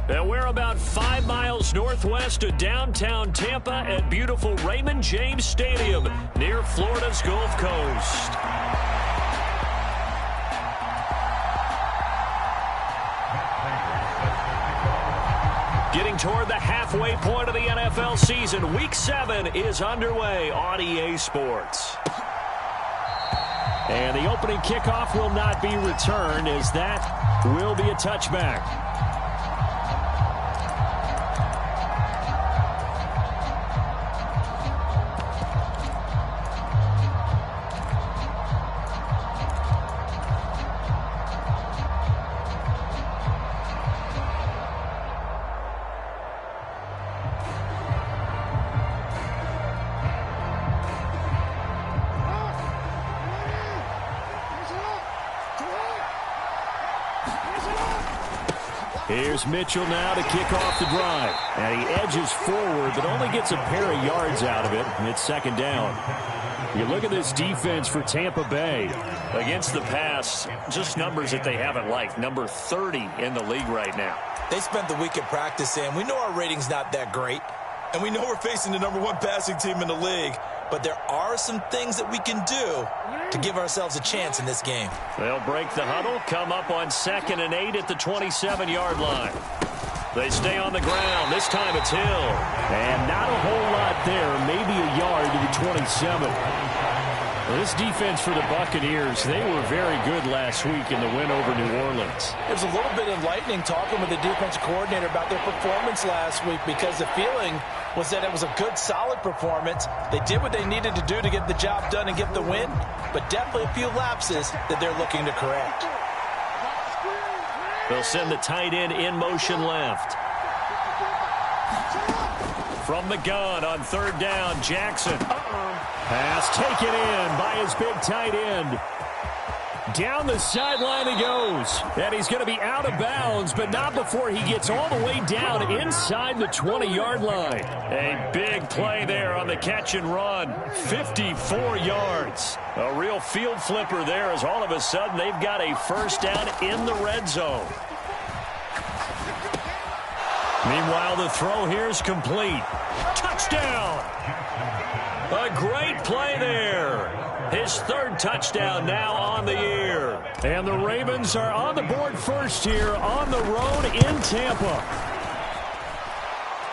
And we're about 5 miles northwest of downtown Tampa at beautiful Raymond James Stadium near Florida's Gulf Coast. Getting toward the halfway point of the NFL season, Week 7 is underway on EA Sports. And the opening kickoff will not be returned, as that will be a touchback. Here's Mitchell now to kick off the drive. And he edges forward, but only gets a pair of yards out of it. It's second down. You look at this defense for Tampa Bay. Against the pass, just numbers that they haven't liked. Number 30 in the league right now. They spent the week at practice, and we know our rating's not that great. And we know we're facing the #1 passing team in the league. But there are some things that we can do to give ourselves a chance in this game. They'll break the huddle, come up on 2nd and 8 at the 27-yard line. They stay on the ground. This time it's Hill. And not a whole lot there, maybe a yard to the 27. Well, this defense for the Buccaneers, they were very good last week in the win over New Orleans. It was a little bit enlightening talking with the defensive coordinator about their performance last week, because the feeling was that it was a good, solid performance. They did what they needed to do to get the job done and get the win, but definitely a few lapses that they're looking to correct. They'll send the tight end in motion left. From the gun on 3rd down, Jackson. Pass taken in by his big tight end. Down the sideline he goes. And he's going to be out of bounds, but not before he gets all the way down inside the 20-yard line. A big play there on the catch and run. 54 yards. A real field flipper there, as all of a sudden they've got a first down in the red zone. Meanwhile, the throw here is complete. Touchdown! A great play there. His 3rd touchdown now on the year. And the Ravens are on the board first here on the road in Tampa.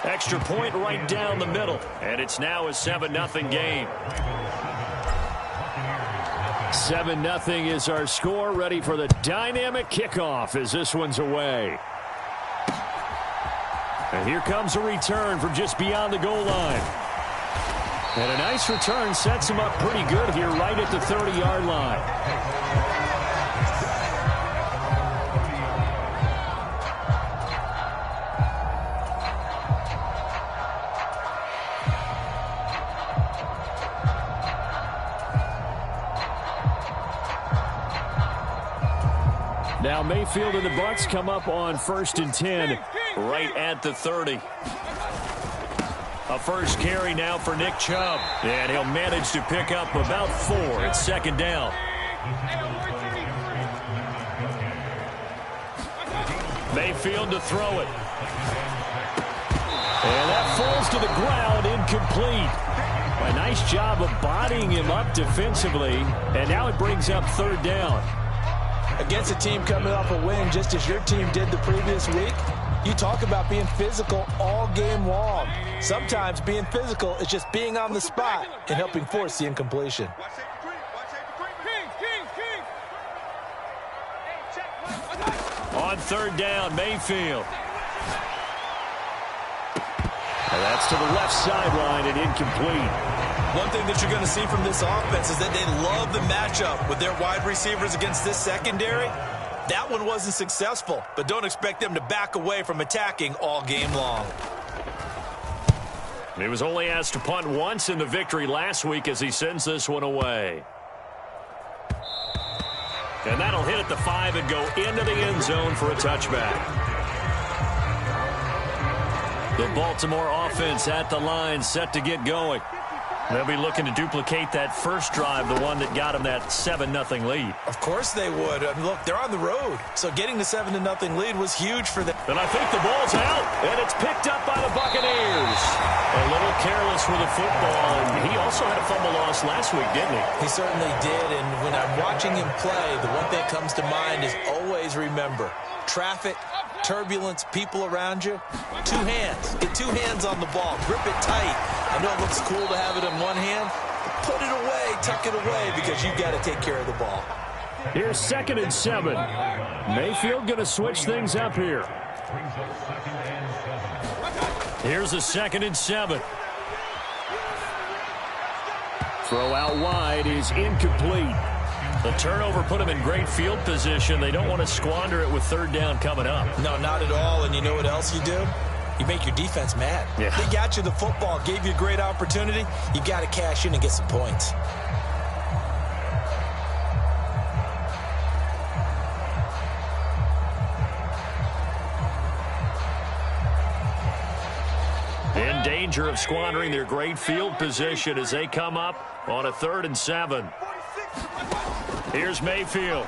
Extra point right down the middle. And it's now a 7-0 game. 7-0 is our score. Ready for the dynamic kickoff as this one's away. And here comes a return from just beyond the goal line. And a nice return sets him up pretty good here right at the 30-yard line. Now Mayfield and the Bucs come up on 1st and 10 right at the 30. A first carry now for Nick Chubb. And he'll manage to pick up about 4. It's 2nd down. Mayfield to throw it. And that falls to the ground, incomplete. A nice job of bodying him up defensively. And now it brings up 3rd down. Against a team coming off a win, just as your team did the previous week, you talk about being physical all game long. Sometimes being physical is just being on the spot and helping force the incompletion. On 3rd down, Mayfield. And that's to the left sideline and incomplete. One thing that you're going to see from this offense is that they love the matchup with their wide receivers against this secondary. That one wasn't successful, but don't expect them to back away from attacking all game long. He was only asked to punt once in the victory last week as he sends this one away. And that'll hit at the 5 and go into the end zone for a touchback. The Baltimore offense at the line, set to get going. They'll be looking to duplicate that first drive, the one that got them that 7-0 lead. Of course they would. I mean, look, they're on the road, so getting the 7-0 lead was huge for them. And I think the ball's out, and it's picked up by the Buccaneers. A little careless with the football, and he also had a fumble loss last week, didn't he? He certainly did, and when I'm watching him play, the one thing that comes to mind is always remember, traffic, turbulence, people around you, two hands. Get two hands on the ball. Grip it tight. I know it looks cool to have it in one hand. Put it away, tuck it away, because you've got to take care of the ball. Here's 2nd and 7. Mayfield going to switch things up here. Here's a 2nd and 7. Throw out wide is incomplete. The turnover put them in great field position. They don't want to squander it with 3rd down coming up. No, not at all. And you know what else you do? You make your defense mad. Yeah. They got you the football, gave you a great opportunity. You got to cash in and get some points. In danger of squandering their great field position as they come up on a 3rd and 7. Here's Mayfield.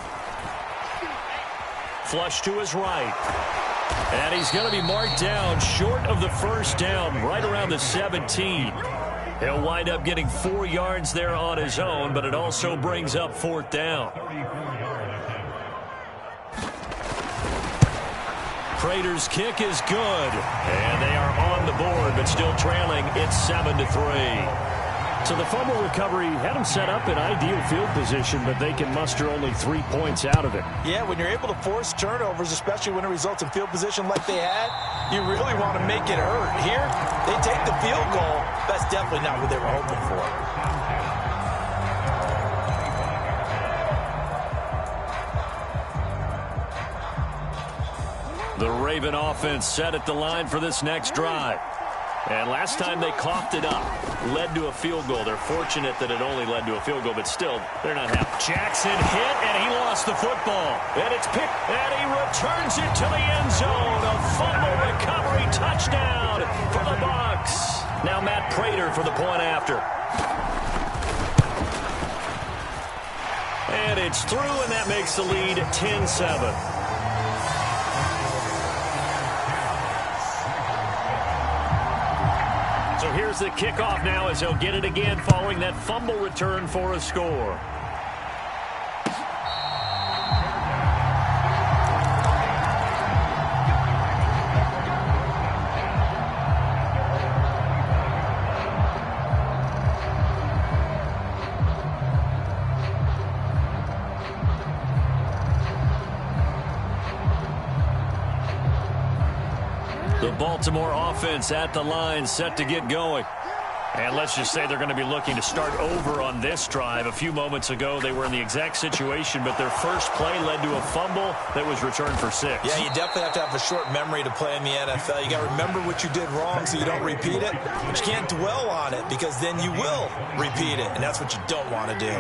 Flush to his right. And he's going to be marked down short of the 1st down, right around the 17. He'll wind up getting 4 yards there on his own, but it also brings up 4th down. Prater's kick is good. And they are on the board, but still trailing. It's 7-3. So the fumble recovery had them set up in ideal field position, but they can muster only 3 points out of it. Yeah, when you're able to force turnovers, especially when it results in field position like they had, you really want to make it hurt. Here, they take the field goal. That's definitely not what they were hoping for. The Raven offense set at the line for this next drive. And last time they coughed it up, led to a field goal. They're fortunate that it only led to a field goal, but still, they're not happy. Jackson hit, and he lost the football. And it's picked, and he returns it to the end zone. A fumble recovery touchdown for the Bucs. Now Matt Prater for the point after. And it's through, and that makes the lead 10-7. So here's the kickoff now as he'll get it again following that fumble return for a score. The Baltimore offense at the line, set to get going. And let's just say they're going to be looking to start over on this drive. A few moments ago, they were in the exact situation, but their first play led to a fumble that was returned for 6. Yeah, you definitely have to have a short memory to play in the NFL. You got to remember what you did wrong so you don't repeat it, but you can't dwell on it because then you will repeat it, and that's what you don't want to do.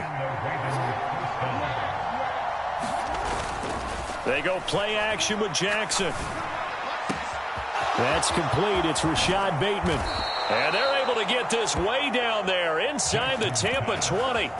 They go play action with Jackson. That's complete. It's Rashad Bateman. And they're able to get this way down there inside the Tampa 20.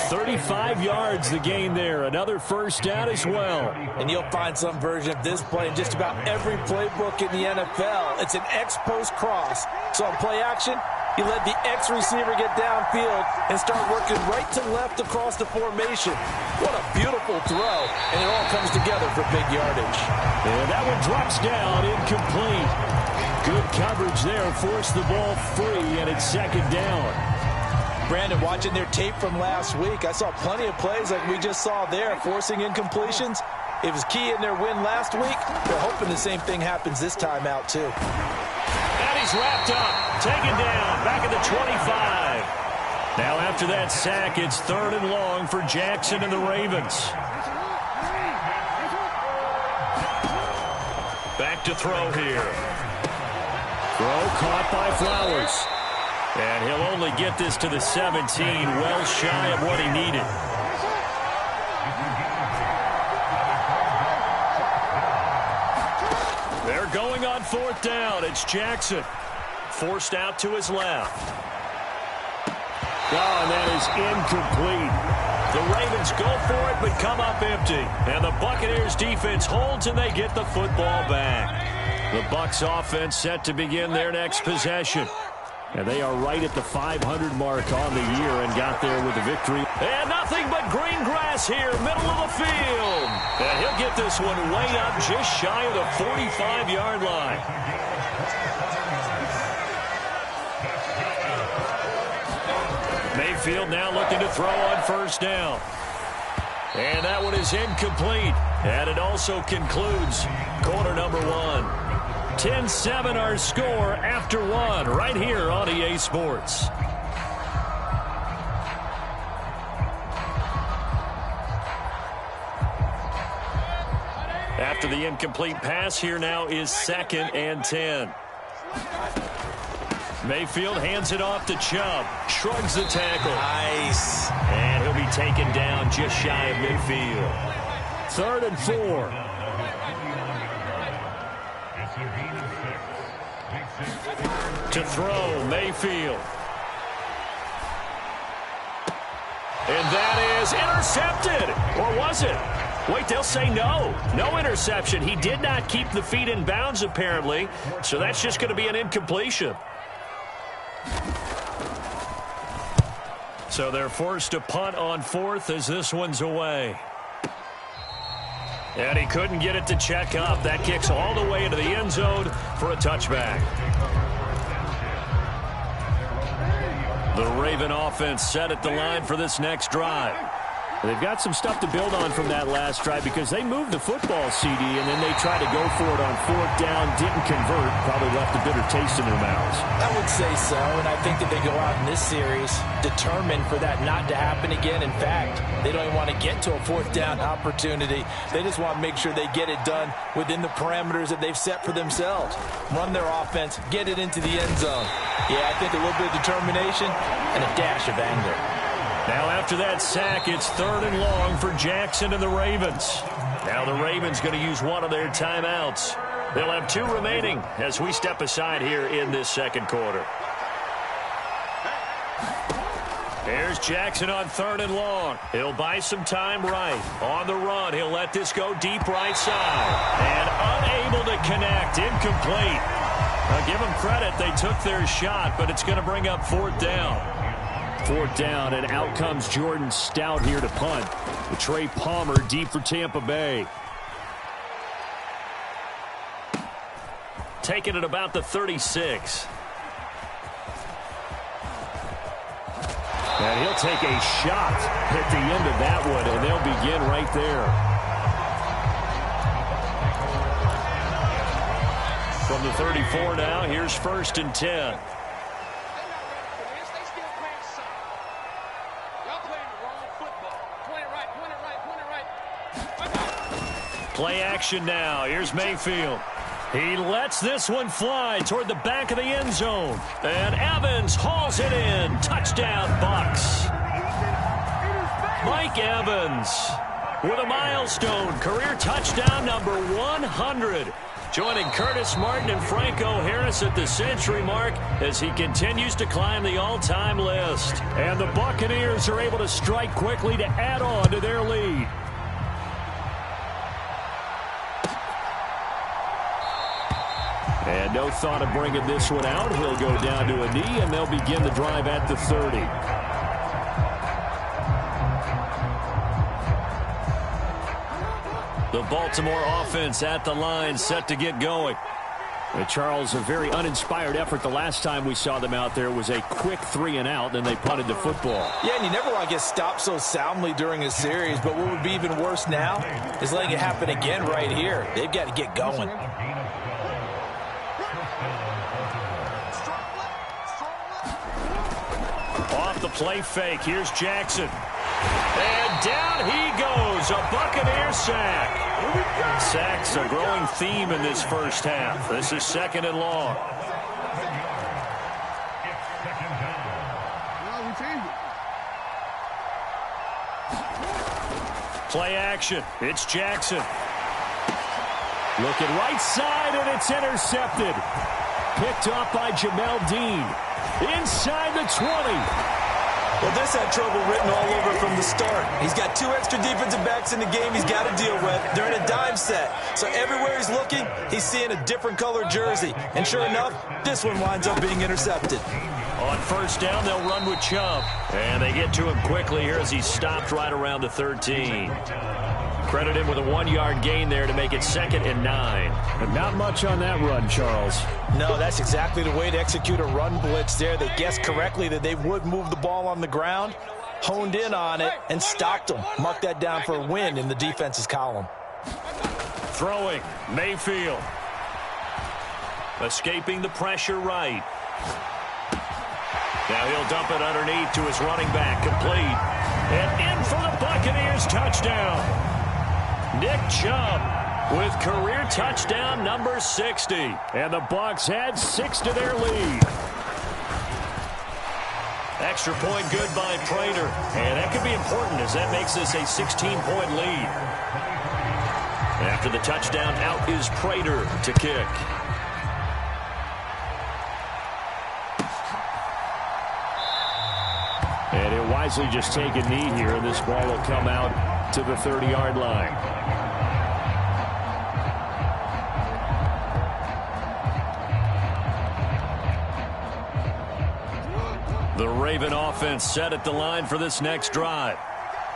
35 yards the gain there. Another 1st down as well. And you'll find some version of this play in just about every playbook in the NFL. It's an X-post cross. So on play action, you let the X receiver get downfield and start working right to left across the formation. What a beautiful throw. And it all comes together for big yardage. And that one drops down, incomplete. Good coverage there, forced the ball free, and it's 2nd down. Brandon, watching their tape from last week, I saw plenty of plays like we just saw there, forcing incompletions. It was key in their win last week. They're hoping the same thing happens this time out, too. And he's wrapped up, taken down, back at the 25. Now after that sack, it's 3rd and long for Jackson and the Ravens. Back to throw here. Throw caught by Flowers. And he'll only get this to the 17, well shy of what he needed. They're going on 4th down. It's Jackson. Forced out to his left. Oh, and that is incomplete. The Ravens go for it, but come up empty. And the Buccaneers defense holds, and they get the football back. The Bucs offense set to begin their next possession. And they are right at the 500 mark on the year and got there with the victory. And nothing but green grass here, middle of the field. And he'll get this one way up just shy of the 45-yard line. Mayfield now looking to throw on first down. And that one is incomplete. And it also concludes quarter number one. 10-7 our score after one right here on EA Sports. After the incomplete pass, here now is 2nd and 10. Mayfield hands it off to Chubb. Shrugs the tackle. Nice. And he'll be taken down just shy of midfield. 3rd and 4. To throw, Mayfield. And that is intercepted. Or was it? Wait, they'll say no. No interception. He did not keep the feet in bounds, apparently. So that's just going to be an incompletion. So they're forced to punt on 4th as this one's away. And he couldn't get it to check up. That kicks all the way into the end zone for a touchback. The Raven offense set at the line for this next drive. They've got some stuff to build on from that last drive because they moved the football, CD, and then they tried to go for it on 4th down, didn't convert, probably left a bitter taste in their mouths. I would say so, and I think that they go out in this series determined for that not to happen again. In fact, they don't even want to get to a 4th down opportunity. They just want to make sure they get it done within the parameters that they've set for themselves. Run their offense, get it into the end zone. Yeah, I think a little bit of determination and a dash of anger. Now after that sack, it's 3rd and long for Jackson and the Ravens. Now the Ravens going to use one of their timeouts. They'll have 2 remaining as we step aside here in this second quarter. There's Jackson on 3rd and long. He'll buy some time right. On the run, he'll let this go deep right side. And unable to connect, incomplete. Now give them credit, they took their shot, but it's going to bring up 4th down. 4th down, and out comes Jordan Stout here to punt. With Trey Palmer deep for Tampa Bay. Taking it about the 36. And he'll take a shot at the end of that one, and they'll begin right there. From the 34 now, here's 1st and 10. Play action now. Here's Mayfield. He lets this one fly toward the back of the end zone. And Evans hauls it in. Touchdown, Bucs. Mike Evans with a milestone. Career touchdown number 100. Joining Curtis Martin and Franco Harris at the century mark as he continues to climb the all-time list. And the Buccaneers are able to strike quickly to add on to their lead. And no thought of bringing this one out. He'll go down to a knee, and they'll begin the drive at the 30. The Baltimore offense at the line, set to get going. And Charles, a very uninspired effort the last time we saw them out there was a quick 3-and-out, and they punted the football. Yeah, and you never want to get stopped so soundly during a series, but what would be even worse now is letting it happen again right here. They've got to get going. Off the play fake, here's Jackson. And down he goes, a Buccaneer sack. Sacks a growing theme in this first half. This is 2nd and long. Play action, it's Jackson. Looking right side, and it's intercepted. Picked off by Jamel Dean. Inside the 20. Well, this had trouble written all over from the start. He's got 2 extra defensive backs in the game he's got to deal with. They're in a dime set. So everywhere he's looking, he's seeing a different colored jersey. And sure enough, this one winds up being intercepted. On first down, they'll run with Chubb. And they get to him quickly here as he stopped right around the 13. Credit him with a 1-yard gain there to make it 2nd and 9. But not much on that run, Charles. No, that's exactly the way to execute a run blitz there. They guessed correctly that they would move the ball on the ground, honed in on it, and stopped them. Mark that down for a win in the defense's column. Throwing, Mayfield. Escaping the pressure right. Now he'll dump it underneath to his running back, complete. And in for the Buccaneers touchdown. Nick Chubb with career touchdown number 60. And the Bucs add 6 to their lead. Extra point good by Prater. And that could be important as that makes this a 16-point lead. After the touchdown, out is Prater to kick. And he'll wisely just take a knee here, and this ball will come out to the 30-yard line. The Raven offense set at the line for this next drive.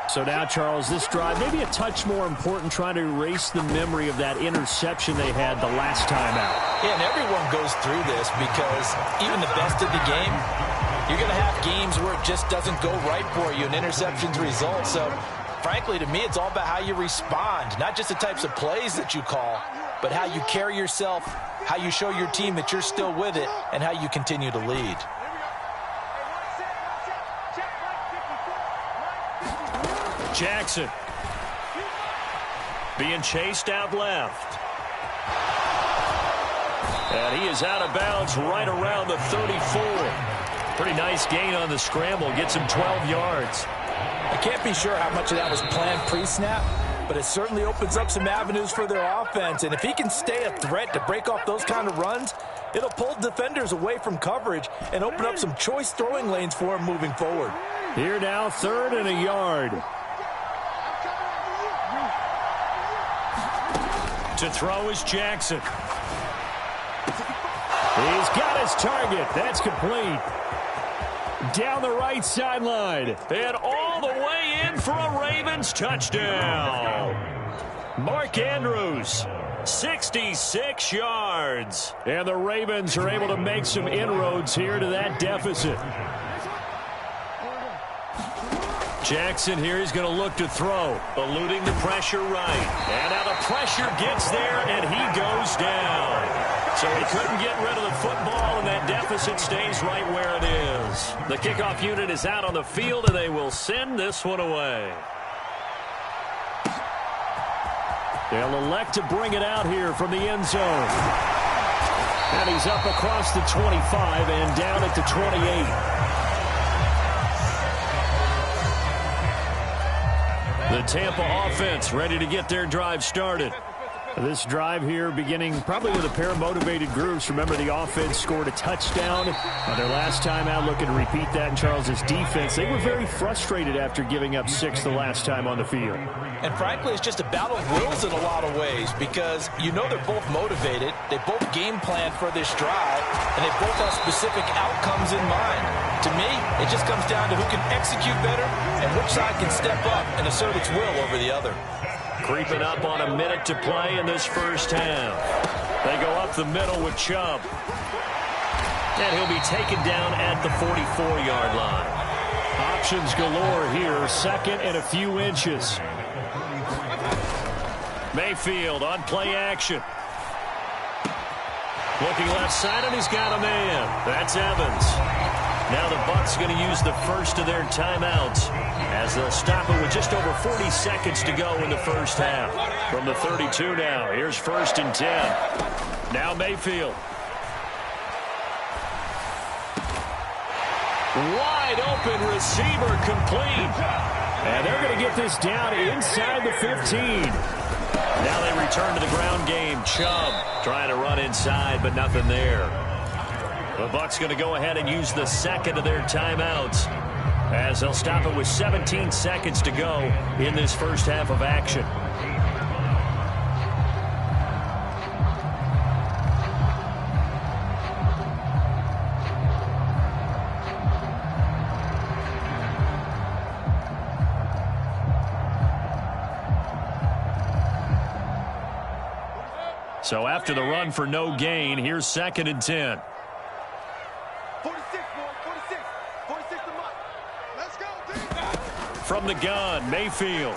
So now, Charles, this drive maybe a touch more important, trying to erase the memory of that interception they had the last time out. Yeah, and everyone goes through this because even the best of the game, you're going to have games where it just doesn't go right for you and interceptions result. So, frankly, to me, it's all about how you respond, not just the types of plays that you call, but how you carry yourself, how you show your team that you're still with it, and how you continue to lead. Jackson being chased out left. And he is out of bounds right around the 34. Pretty nice gain on the scramble. Gets him 12 yards. I can't be sure how much of that was planned pre-snap, but it certainly opens up some avenues for their offense. And if he can stay a threat to break off those kind of runs, it'll pull defenders away from coverage and open up some choice throwing lanes for him moving forward. Here now, 3rd and a yard. To throw is Jackson. He's got his target. That's complete. Down the right sideline. And all the way in for a Ravens touchdown. Mark Andrews, 66 yards. And the Ravens are able to make some inroads here to that deficit. Jackson here is going to look to throw, eluding the pressure right. And now the pressure gets there, and he goes down. So he couldn't get rid of the football, and that deficit stays right where it is. The kickoff unit is out on the field, and they will send this one away. They'll elect to bring it out here from the end zone. And he's up across the 25 and down at the 28. The Tampa offense ready to get their drive started. This drive here beginning probably with a pair of motivated groups. Remember, the offense scored a touchdown on their last time out. Looking to repeat that in Charles's defense. They were very frustrated after giving up 6 the last time on the field. And frankly, it's just a battle of wills in a lot of ways because you know they're both motivated. They both game plan for this drive, and they both have specific outcomes in mind. To me, it just comes down to who can execute better and which side can step up and assert its will over the other. Creeping up on a minute to play in this first half. They go up the middle with Chubb. And he'll be taken down at the 44-yard line. Options galore here. 2nd and a few inches. Mayfield on play action. Looking left side, and he's got a man. That's Evans. Now the Bucs going to use the first of their timeouts as they'll stop it with just over 40 seconds to go in the first half. From the 32 now, here's 1st and 10. Now Mayfield. Wide open receiver complete. And they're going to get this down inside the 15. Now they return to the ground game. Chubb trying to run inside, but nothing there. The Bucs going to go ahead and use the 2nd of their timeouts as they'll stop it with 17 seconds to go in this first half of action. So after the run for no gain, here's 2nd and 10. 46, boy, 46 to Mike. Let's go, D. From the gun, Mayfield.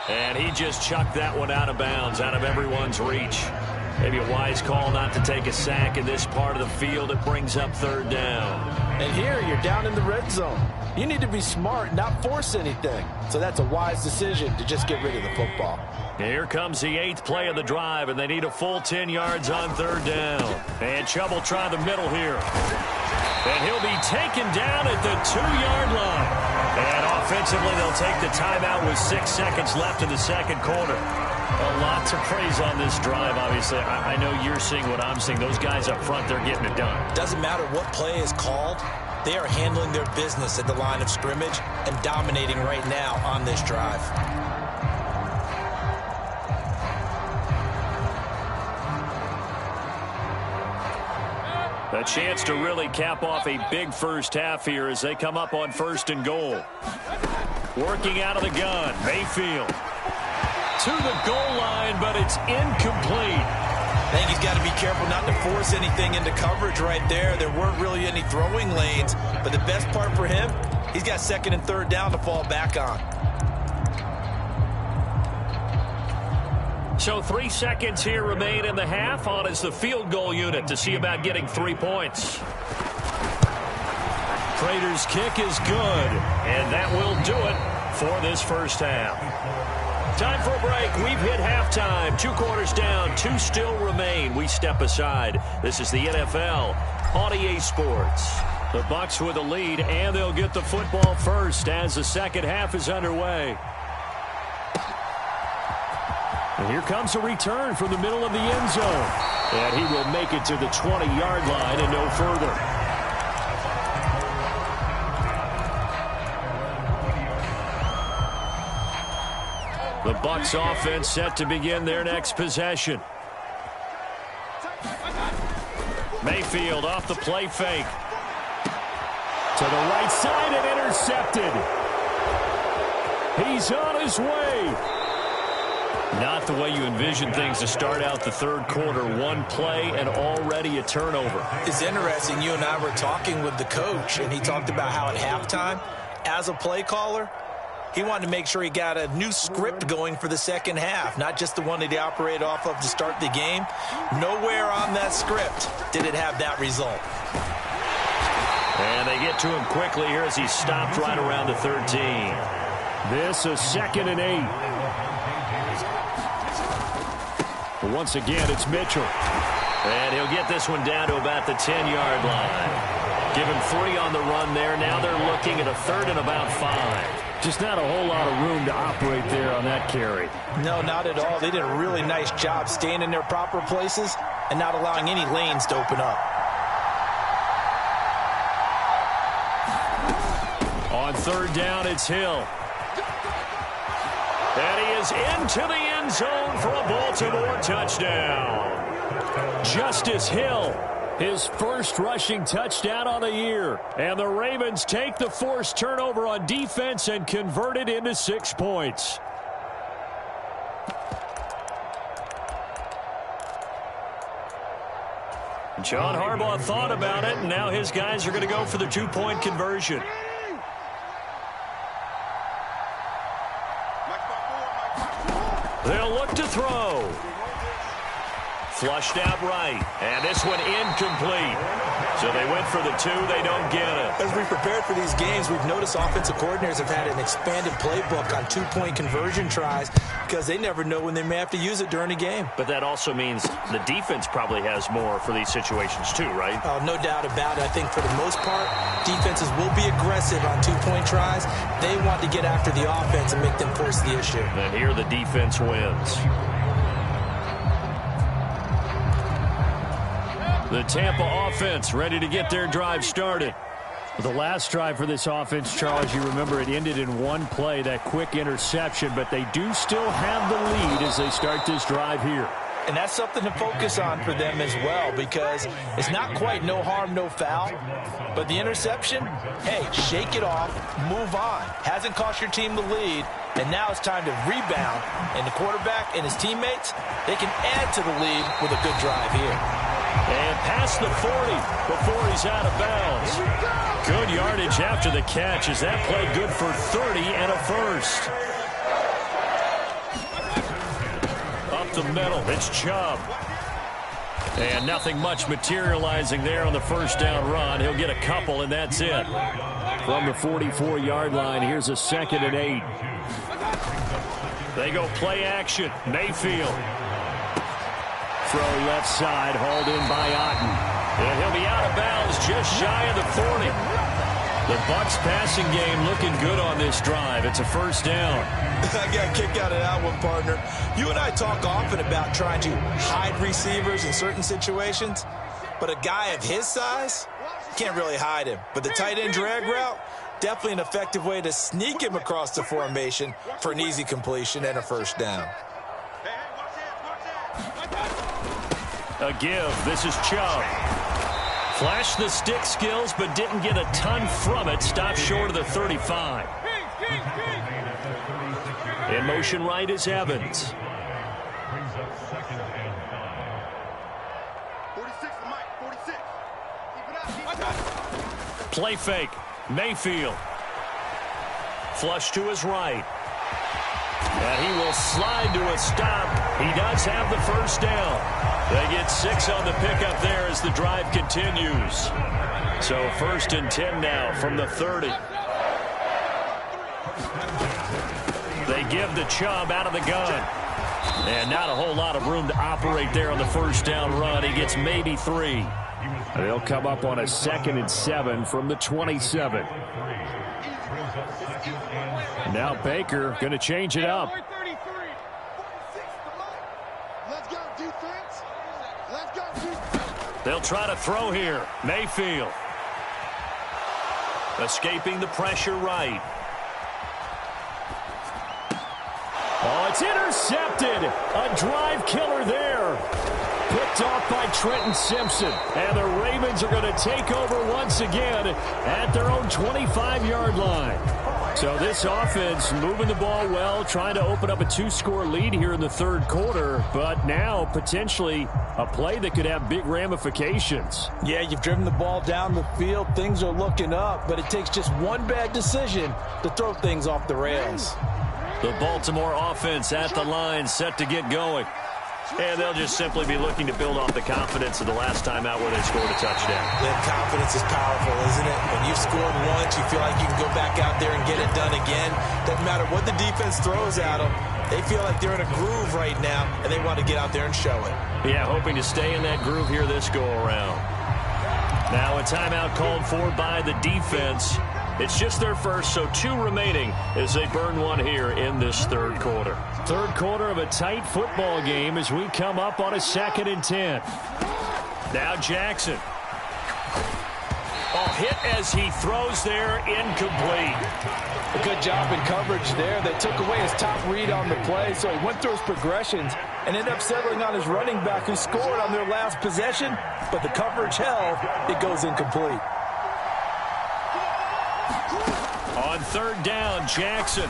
And he just chucked that one out of bounds, out of everyone's reach. Maybe a wise call not to take a sack in this part of the field. It brings up 3rd down. And here you're down in the red zone. You need to be smart, not force anything. So that's a wise decision to just get rid of the football. Here comes the 8th play of the drive, and they need a full 10 yards on 3rd down. And Chubb will try the middle here. And he'll be taken down at the 2-yard line. And offensively, they'll take the timeout with 6 seconds left in the 2nd quarter. A lot to praise on this drive, obviously. I know you're seeing what I'm seeing. Those guys up front, they're getting it done. Doesn't matter what play is called. They are handling their business at the line of scrimmage and dominating right now on this drive. A chance to really cap off a big first half here as they come up on 1st and goal. Working out of the gun, Mayfield. To the goal line, but it's incomplete. I think he's got to be careful not to force anything into coverage right there. There weren't really any throwing lanes, but the best part for him, he's got 2nd and 3rd down to fall back on. So 3 seconds here remain in the half. On is the field goal unit to see about getting 3 points. Prater's kick is good, and that will do it for this first half. Time for a break. We've hit halftime. 2 quarters down. 2 still remain. We step aside. This is the NFL on EA Sports. The Bucs with a lead, and they'll get the football first as the second half is underway. And here comes a return from the middle of the end zone. And he will make it to the 20-yard line and no further. The Bucs offense set to begin their next possession. Mayfield off the play fake. To the right side and intercepted. He's on his way. Not the way you envision things to start out the 3rd quarter. 1 play and already a turnover. It's interesting. You and I were talking with the coach, and he talked about how at halftime, as a play caller, he wanted to make sure he got a new script going for the second half, not just the one that he operated off of to start the game. Nowhere on that script did it have that result. And they get to him quickly here as he stopped right around the 13. This is 2nd and 8. But once again, it's Mitchell. And he'll get this one down to about the 10-yard line. Give him 3 on the run there. Now they're looking at a 3rd and about 5. Just not a whole lot of room to operate there on that carry. No, not at all. They did a really nice job staying in their proper places and not allowing any lanes to open up. On 3rd down, it's Hill. And he is into the end zone for a Baltimore touchdown. Justice Hill, his first rushing touchdown on the year. And the Ravens take the forced turnover on defense and convert it into 6 points. John Harbaugh thought about it, and now his guys are going to go for the 2-point conversion. They'll look to throw. Flushed out right. And this one incomplete. So they went for the 2. They don't get it. As we prepared for these games, we've noticed offensive coordinators have had an expanded playbook on 2-point conversion tries because they never know when they may have to use it during a game. But that also means the defense probably has more for these situations too, right? Oh, no doubt about it. I think for the most part, defenses will be aggressive on 2-point tries. They want to get after the offense and make them force the issue. And here the defense wins. The Tampa offense ready to get their drive started. The last drive for this offense, Charles, you remember it ended in one play, that quick interception, but they do still have the lead as they start this drive here. And that's something to focus on for them as well, because it's not quite no harm, no foul. But the interception, hey, shake it off, move on. Hasn't cost your team the lead, and now it's time to rebound. And the quarterback and his teammates, they can add to the lead with a good drive here. And past the 40 before he's out of bounds. Good yardage after the catch. Is that play good for 30 and a first? Up the middle, it's Chubb. And nothing much materializing there on the first down run. He'll get a couple, and that's it. From the 44-yard line, here's a 2nd and 8. They go play action. Mayfield. Throw left side, hauled in by Otten. And he'll be out of bounds just shy of the 40. The Bucs passing game looking good on this drive. It's a first down. I got a kick out of that one, partner. You and I talk often about trying to hide receivers in certain situations, but a guy of his size, can't really hide him. But the tight end drag route, definitely an effective way to sneak him across the formation for an easy completion and a first down. A give. This is Chubb. Flashed the stick skills, but didn't get a ton from it. Stopped short of the 35. In motion right is Evans. 46, Mike, 46. Keep it up. Play fake. Mayfield. Flush to his right. And he will slide to a stop. He does have the first down. They get 6 on the pickup there as the drive continues. So 1st and 10 now from the 30. They give the Chubb out of the gun. And not a whole lot of room to operate there on the first down run. He gets maybe 3. They'll come up on a 2nd and 7 from the 27. Now Baker going to change it up. They'll try to throw here. Mayfield. Escaping the pressure right. Oh, it's intercepted. A drive killer there. Picked off by Trenton Simpson. And the Ravens are going to take over once again at their own 25-yard line. So this offense moving the ball well, trying to open up a 2-score lead here in the 3rd quarter, but now potentially a play that could have big ramifications. Yeah, you've driven the ball down the field. Things are looking up, but it takes just one bad decision to throw things off the rails. The Baltimore offense at the line, set to get going. And they'll just simply be looking to build off the confidence of the last time out where they scored a touchdown. That confidence is powerful, isn't it? When you've scored once, you feel like you can go back out there and get it done again. Doesn't matter what the defense throws at them. They feel like they're in a groove right now, and they want to get out there and show it. Yeah, hoping to stay in that groove here this go-around. Now a timeout called for by the defense. It's just their first, so 2 remaining as they burn one here in this 3rd quarter. 3rd quarter of a tight football game as we come up on a 2nd and 10. Now Jackson. Oh, hit as he throws there, incomplete. A good job in coverage there. They took away his top read on the play, so he went through his progressions and ended up settling on his running back who scored on their last possession, but the coverage held. It goes incomplete. On 3rd down, Jackson.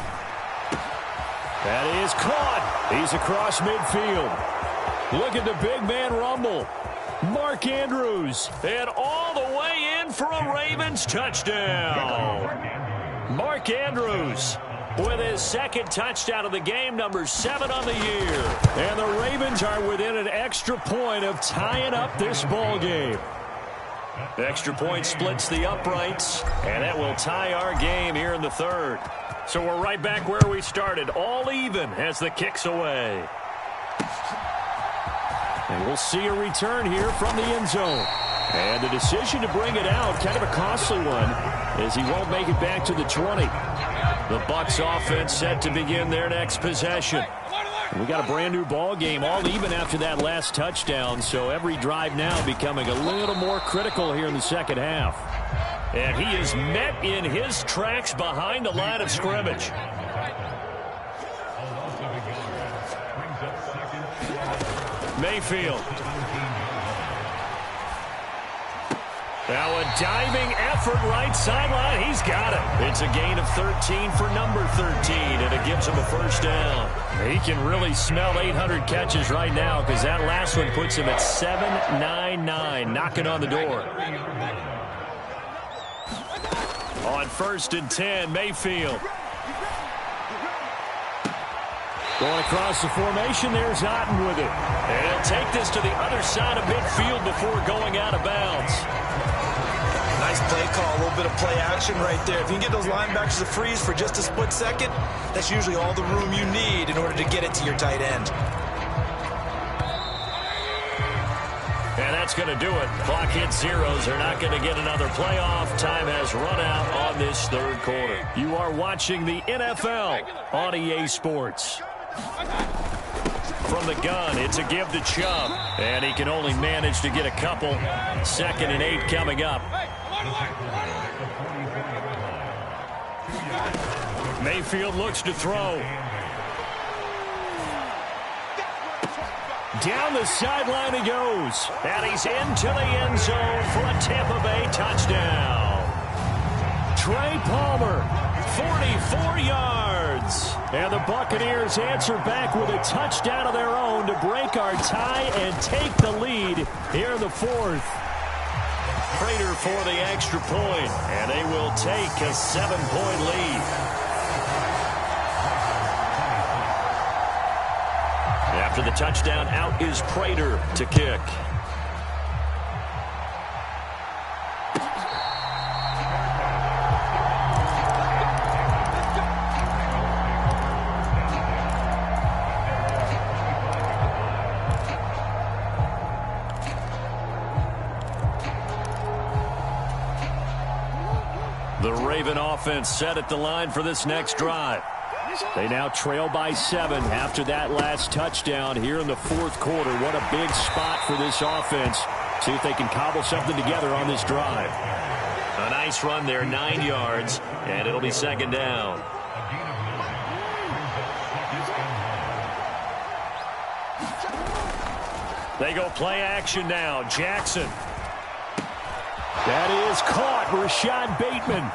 That is caught. He's across midfield. Look at the big man rumble. Mark Andrews. And all the way in for a Ravens touchdown. Mark Andrews with his 2nd touchdown of the game, number 7 on the year. And the Ravens are within an extra point of tying up this ball game. Extra point splits the uprights, and that will tie our game here in the 3rd. So we're right back where we started, all even as the kick's away. And we'll see a return here from the end zone. And the decision to bring it out, kind of a costly one, as he won't make it back to the 20. The Bucs offense set to begin their next possession. We got a brand new ball game, all even after that last touchdown, so every drive now becoming a little more critical here in the second half. And he is met in his tracks behind the line of scrimmage. Mayfield. Now a diving effort right sideline. He's got it. It's a gain of 13 for number 13, and it gives him a first down. He can really smell 800 catches right now because that last one puts him at 799, knocking on the door. On 1st and 10, Mayfield. Going across the formation, there's Otten with it. And he'll take this to the other side of midfield before going out of bounds. Nice play call, a little bit of play action right there. If you can get those linebackers to freeze for just a split second, that's usually all the room you need in order to get it to your tight end. And that's going to do it. Clock hits zeros. They're not going to get another playoff. Time has run out on this third quarter. You are watching the NFL on EA Sports. From the gun, it's a give to Chubb. And he can only manage to get a couple. 2nd and 8 coming up. Mayfield looks to throw. Down the sideline he goes. And he's into the end zone for a Tampa Bay touchdown. Trey Palmer, 44 yards. And the Buccaneers answer back with a touchdown of their own to break our tie and take the lead here in the 4th. Prater for the extra point, and they will take a 7-point lead. After the touchdown, out is Prater to kick. The Raven offense set at the line for this next drive. They now trail by 7 after that last touchdown here in the 4th quarter. What a big spot for this offense. See if they can cobble something together on this drive. A nice run there, 9 yards, and it'll be 2nd down. They go play action now. Jackson. That is caught. Rashad Bateman.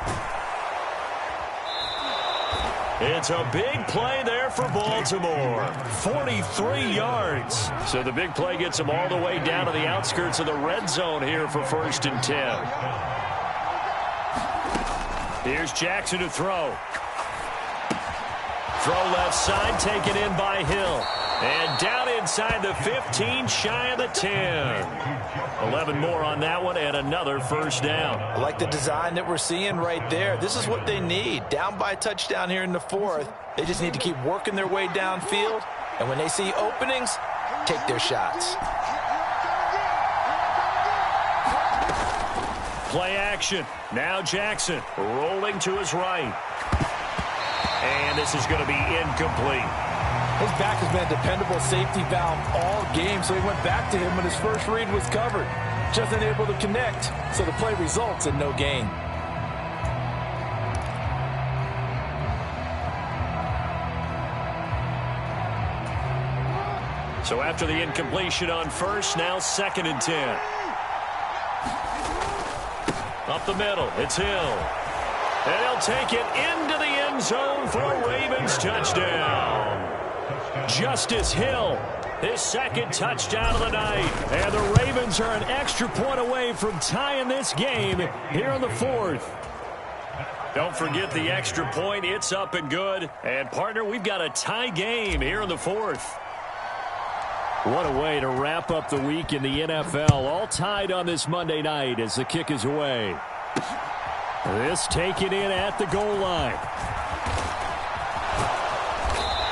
It's a big play there for Baltimore. 43 yards. So the big play gets them all the way down to the outskirts of the red zone here for 1st and 10. Here's Jackson to throw. Throw left side, taken in by Hill. And down inside the 15, shy of the 10. 11 more on that one, and another first down. I like the design that we're seeing right there. This is what they need. Down by a touchdown here in the 4th. They just need to keep working their way downfield. And when they see openings, take their shots. Play action. Now Jackson rolling to his right. And this is going to be incomplete. His back has been a dependable safety valve all game, so he went back to him when his first read was covered. Just unable to connect, so the play results in no gain. So after the incompletion on first, now 2nd and 10. Up the middle, it's Hill. And he'll take it into the end zone for a Ravens touchdown. Justice Hill, his 2nd touchdown of the night. And the Ravens are an extra point away from tying this game here in the 4th. Don't forget the extra point. It's up and good. And, partner, we've got a tie game here in the 4th. What a way to wrap up the week in the NFL. All tied on this Monday night as the kick is away. This taken in at the goal line.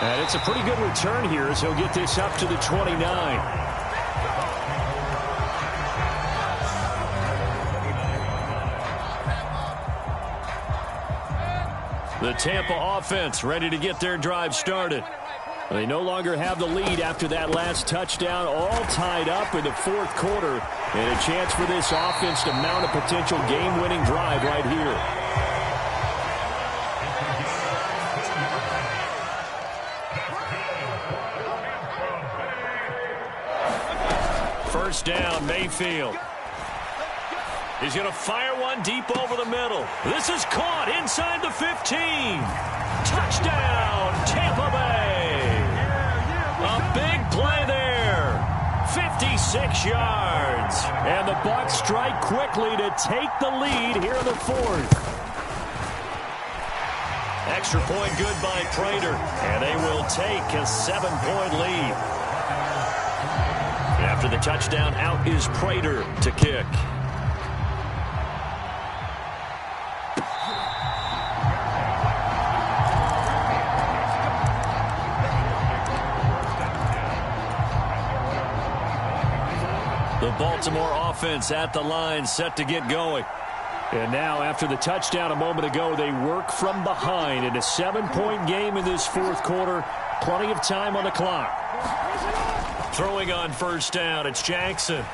And it's a pretty good return here as he'll get this up to the 29. The Tampa offense ready to get their drive started. They no longer have the lead after that last touchdown, all tied up in the fourth quarter, and a chance for this offense to mount a potential game-winning drive right here. First down, Mayfield. He's going to fire one deep over the middle. This is caught inside the 15. Touchdown, Tampa Bay. A big play there. 56 yards. And the Bucs strike quickly to take the lead here in the fourth. Extra point good by Prater. And they will take a 7-point lead. After the touchdown, out is Prater to kick. The Baltimore offense at the line, set to get going. And now, after the touchdown a moment ago, they work from behind in a 7-point game in this fourth quarter. Plenty of time on the clock. Throwing on first down, it's Jackson.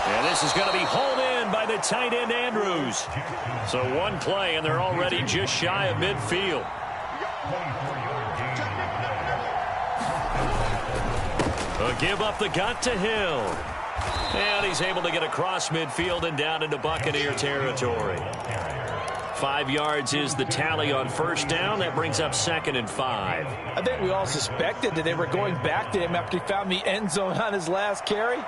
And this is going to be hauled in by the tight end, Andrews. So one play, and they're already just shy of midfield. A give up the gut to Hill. And he's able to get across midfield and down into Buccaneer territory. 5 yards is the tally on first down. That brings up 2nd and 5. I think we all suspected that they were going back to him after he found the end zone on his last carry.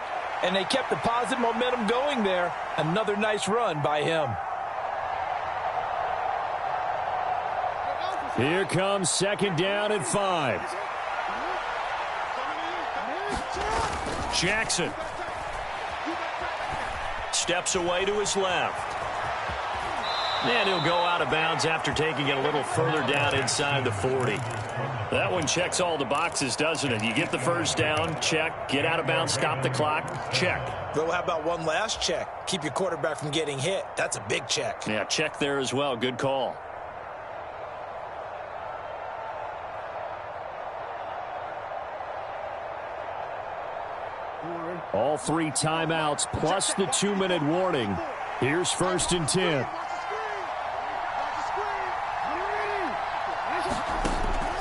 And they kept the positive momentum going there. Another nice run by him. Here comes 2nd down and 5. Jackson steps away to his left. And he'll go out of bounds after taking it a little further down inside the 40. That one checks all the boxes, doesn't it? You get the first down, check. Get out of bounds, stop the clock, check. But how about one last check? Keep your quarterback from getting hit. That's a big check. Yeah, check there as well. Good call. All 3 timeouts plus the 2-minute warning. Here's 1st and 10.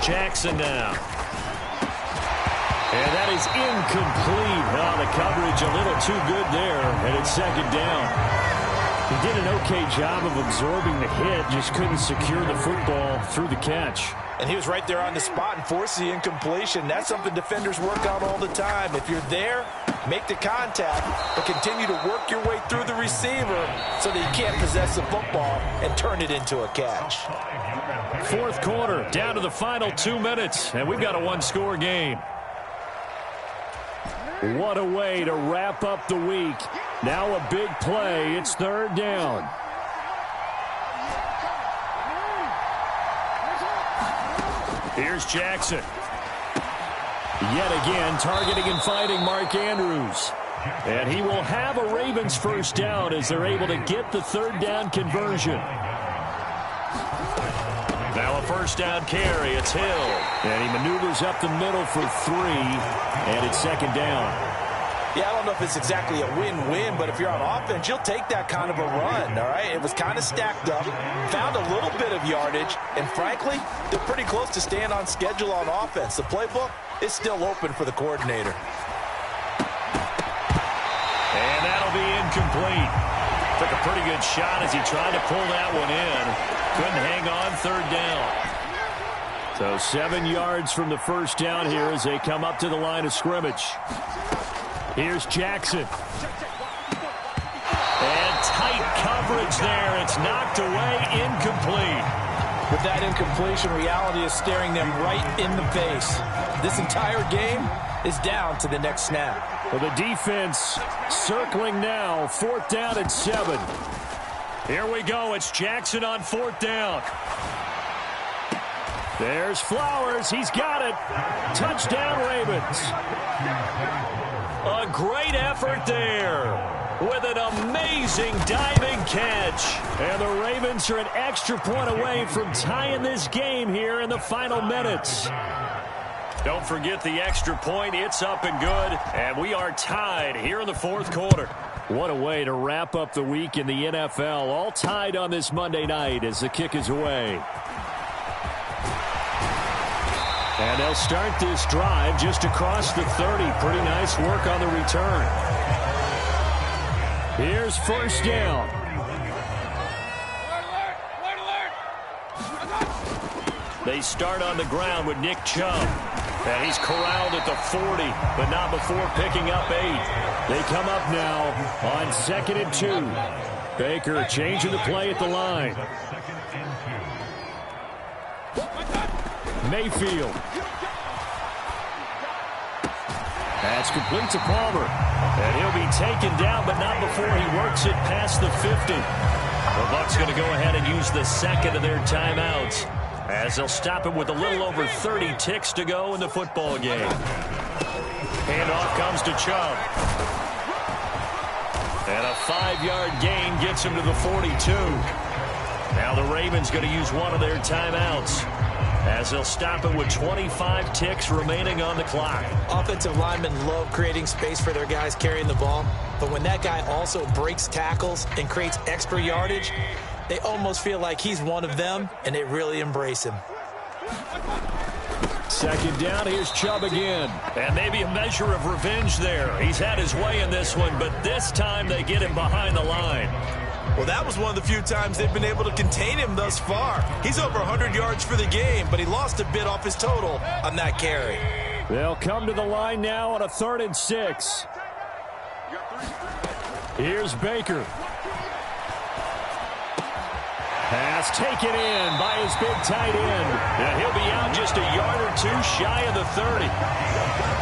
Jackson now. And that is incomplete. Oh, the coverage a little too good there, and it's 2nd down. He did an okay job of absorbing the hit, just couldn't secure the football through the catch. And he was right there on the spot and forced the incompletion. That's something defenders work on all the time. If you're there, make the contact, but continue to work your way through the receiver so that you can't possess the football and turn it into a catch. Fourth quarter, down to the final 2 minutes, and we've got a one-score game. What a way to wrap up the week. Now a big play. It's 3rd down. Here's Jackson. Yet again, targeting and fighting Mark Andrews. And he will have a Ravens first down as they're able to get the 3rd down conversion. Now a first down carry. It's Hill. And he maneuvers up the middle for 3. And it's 2nd down. Yeah, I don't know if it's exactly a win-win, but if you're on offense, you'll take that kind of a run, all right? It was kind of stacked up, found a little bit of yardage, and frankly, they're pretty close to staying on schedule on offense. The playbook is still open for the coordinator. And that'll be incomplete. Took a pretty good shot as he tried to pull that one in. Couldn't hang on 3rd down. So 7 yards from the first down here as they come up to the line of scrimmage. Here's Jackson. And tight coverage there. It's knocked away, incomplete. With that incompletion, reality is staring them right in the face. This entire game is down to the next snap. Well, the defense circling now. 4th down and 7. Here we go. It's Jackson on 4th down. There's Flowers. He's got it. Touchdown, Ravens. A great effort there with an amazing diving catch. And the Ravens are an extra point away from tying this game here in the final minutes. Don't forget the extra point. It's up and good. And we are tied here in the fourth quarter. What a way to wrap up the week in the NFL. All tied on this Monday night as the kick is away. And they'll start this drive just across the 30. Pretty nice work on the return. Here's first down. They start on the ground with Nick Chubb. And he's corralled at the 40, but not before picking up 8. They come up now on 2nd and 2. Baker changing the play at the line. Mayfield. That's complete to Palmer. And he'll be taken down, but not before he works it past the 50. The Bucs going to go ahead and use the second of their timeouts, as they'll stop it with a little over 30 ticks to go in the football game. Handoff comes to Chubb. And a 5-yard gain gets him to the 42. Now the Ravens going to use one of their timeouts, as they'll stop it with 25 ticks remaining on the clock. Offensive linemen love creating space for their guys carrying the ball, but when that guy also breaks tackles and creates extra yardage, they almost feel like he's one of them, and they really embrace him. Second down, here's Chubb again. And maybe a measure of revenge there. He's had his way in this one, but this time they get him behind the line. Well, that was one of the few times they've been able to contain him thus far. He's over 100 yards for the game, but he lost a bit off his total on that carry. They'll come to the line now on a 3rd and 6. Here's Baker. Pass taken in by his big tight end. And he'll be out just a yard or two shy of the 30.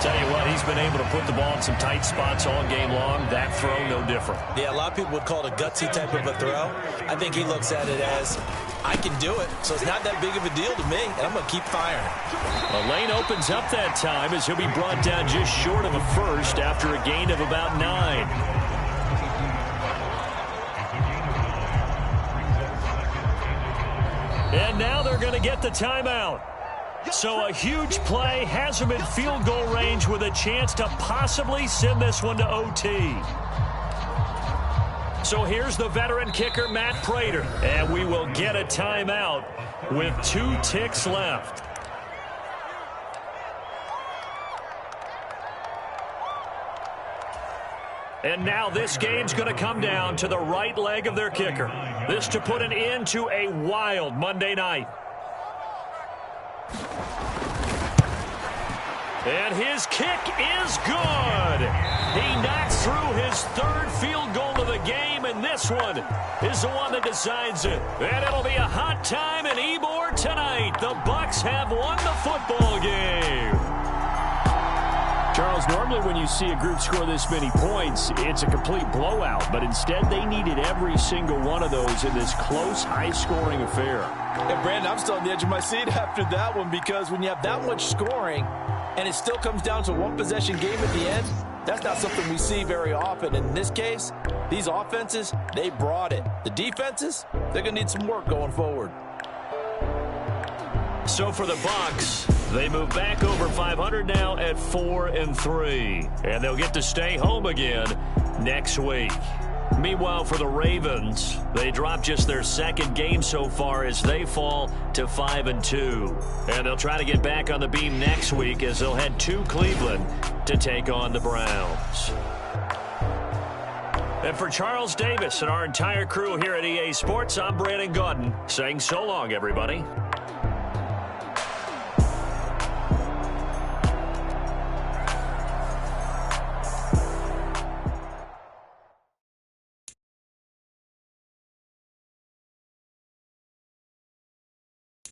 Tell you what, he's been able to put the ball in some tight spots all game long. That throw, no different. Yeah, a lot of people would call it a gutsy type of a throw. I think he looks at it as, I can do it, so it's not that big of a deal to me, and I'm going to keep firing. The lane opens up that time as he'll be brought down just short of a first after a gain of about 9. And now they're going to get the timeout. So a huge play has them in field goal range with a chance to possibly send this one to OT. So here's the veteran kicker, Matt Prater. And we will get a timeout with 2 ticks left. And now this game's going to come down to the right leg of their kicker. This to put an end to a wild Monday night. And his kick is good. He knocks through his 3rd field goal of the game, and this one is the one that decides it. And it'll be a hot time in Ybor tonight. The Bucs have won the football game. Charles, normally when you see a group score this many points, it's a complete blowout. But instead, they needed every single one of those in this close, high-scoring affair. And, Brandon, I'm still on the edge of my seat after that one, because when you have that much scoring and it still comes down to one possession game at the end, that's not something we see very often. In this case, these offenses, they brought it. The defenses, they're going to need some work going forward. So for the Bucs, they move back over 500 now at 4-3. And they'll get to stay home again next week. Meanwhile, for the Ravens, they drop just their 2nd game so far as they fall to 5-2. And they'll try to get back on the beam next week as they'll head to Cleveland to take on the Browns. And for Charles Davis and our entire crew here at EA Sports, I'm Brandon Gaudin saying so long, everybody.